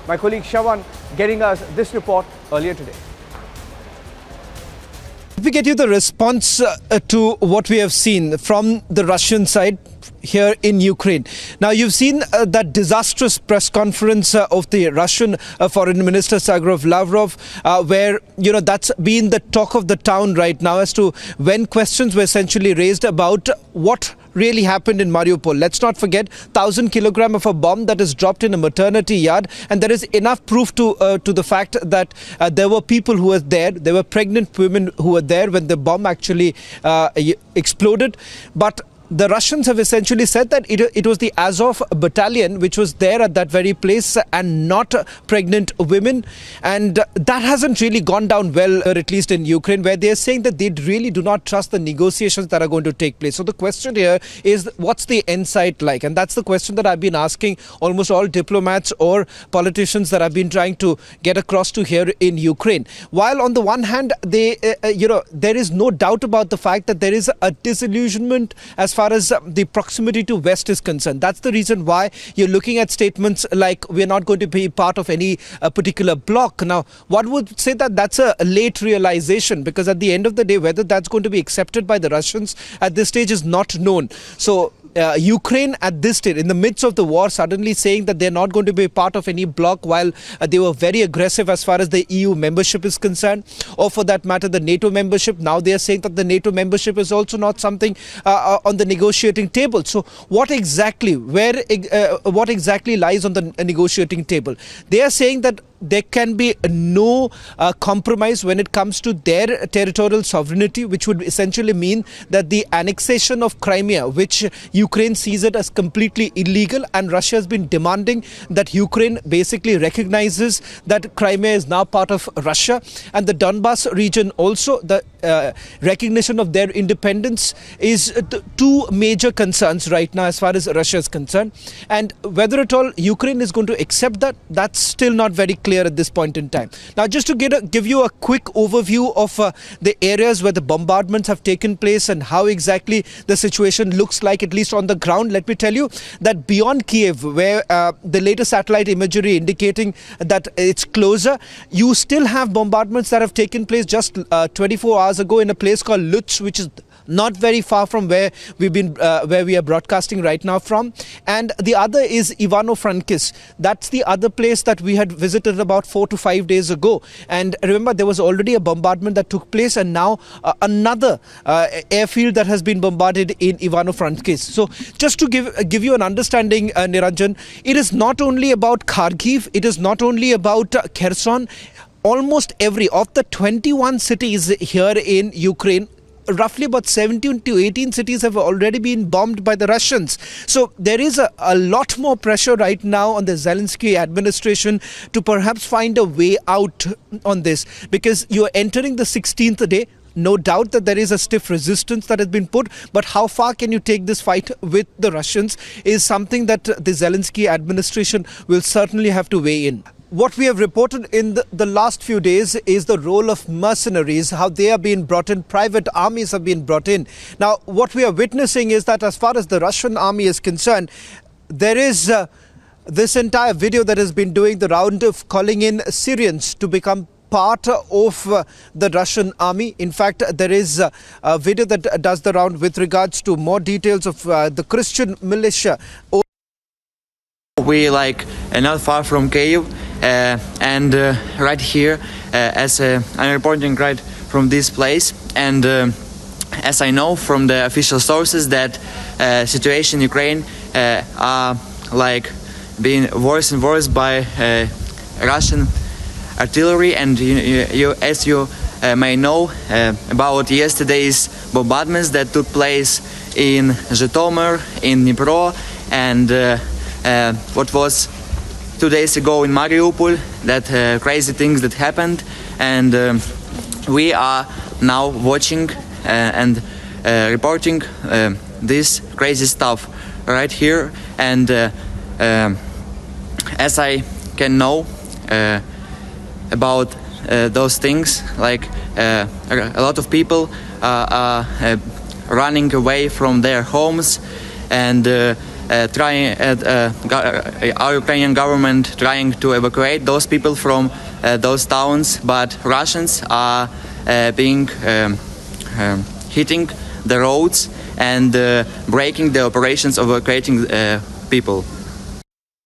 My colleague Shawan getting us this report earlier today. Let me get you the response to what we have seen from the Russian side here in Ukraine. Now, you've seen that disastrous press conference of the Russian Foreign Minister Sergei Lavrov, where, that's been the talk of the town right now as to when questions were essentially raised about what really happened in Mariupol. Let's not forget, 1,000 kilograms of a bomb that is dropped in a maternity yard, and there is enough proof to the fact that there were people who were there. There were pregnant women who were there when the bomb actually exploded. But the Russians have essentially said that it was the Azov battalion which was there at that very place and not pregnant women. And that hasn't really gone down well, or at least in Ukraine, where they're saying that they really do not trust the negotiations that are going to take place. So the question here is, what's the end sight like? And that's the question that I've been asking almost all diplomats or politicians that I've been trying to get across to here in Ukraine. While on the one hand, there is no doubt about the fact that there is a disillusionment as far as the proximity to West is concerned. That's the reason why you're looking at statements like, we're not going to be part of any particular bloc. Now, one would say that that's a late realization, because at the end of the day, whether that's going to be accepted by the Russians at this stage is not known. So Ukraine at this stage, in the midst of the war, suddenly saying that they're not going to be part of any bloc, while they were very aggressive as far as the EU membership is concerned, or for that matter the NATO membership. Now they are saying that the NATO membership is also not something on the negotiating table. So what exactly lies on the negotiating table? They are saying that there can be no compromise when it comes to their territorial sovereignty, which would essentially mean that the annexation of Crimea, which Ukraine sees it as completely illegal, and Russia has been demanding that Ukraine basically recognizes that Crimea is now part of Russia, and the Donbas region also, the recognition of their independence is two major concerns right now as far as Russia is concerned. And whether at all Ukraine is going to accept that, that's still not very clear at this point in time. Now, just to give you a quick overview of the areas where the bombardments have taken place and how exactly the situation looks like, at least on the ground, let me tell you that beyond Kiev, where the latest satellite imagery indicating that it's closer, you still have bombardments that have taken place just 24 hours ago in a place called Lutsk, which is not very far from where we are broadcasting right now from. And the other is Ivano-Frankivsk. That's the other place that we had visited about 4 to 5 days ago. And remember, there was already a bombardment that took place, and now another airfield that has been bombarded in Ivano-Frankivsk. So just to give you an understanding, Niranjan, it is not only about Kharkiv, it is not only about Kherson. Almost every of the 21 cities here in Ukraine, roughly about 17 to 18 cities have already been bombed by the Russians. So there is a lot more pressure right now on the Zelensky administration to perhaps find a way out on this, because you are entering the 16th day. No doubt that there is a stiff resistance that has been put, but how far can you take this fight with the Russians is something that the Zelensky administration will certainly have to weigh in. What we have reported in the last few days is the role of mercenaries, how they are being brought in, private armies have been brought in. Now, what we are witnessing is that as far as the Russian army is concerned, there is this entire video that has been doing the round of calling in Syrians to become part of the Russian army. In fact, there is a video that does the round with regards to more details of the Christian militia. We not far from Kyiv, and right here, as I'm reporting right from this place, and as I know from the official sources that situation in Ukraine are being worse and worse by Russian artillery, and as you may know about yesterday's bombardments that took place in Zhytomyr, in Dnipro, and what was 2 days ago in Mariupol, that crazy things that happened, and we are now watching and reporting this crazy stuff right here. And as I can know about those things, a lot of people are running away from their homes, and our Ukrainian government trying to evacuate those people from those towns, but Russians are hitting the roads and breaking the operations of evacuating people.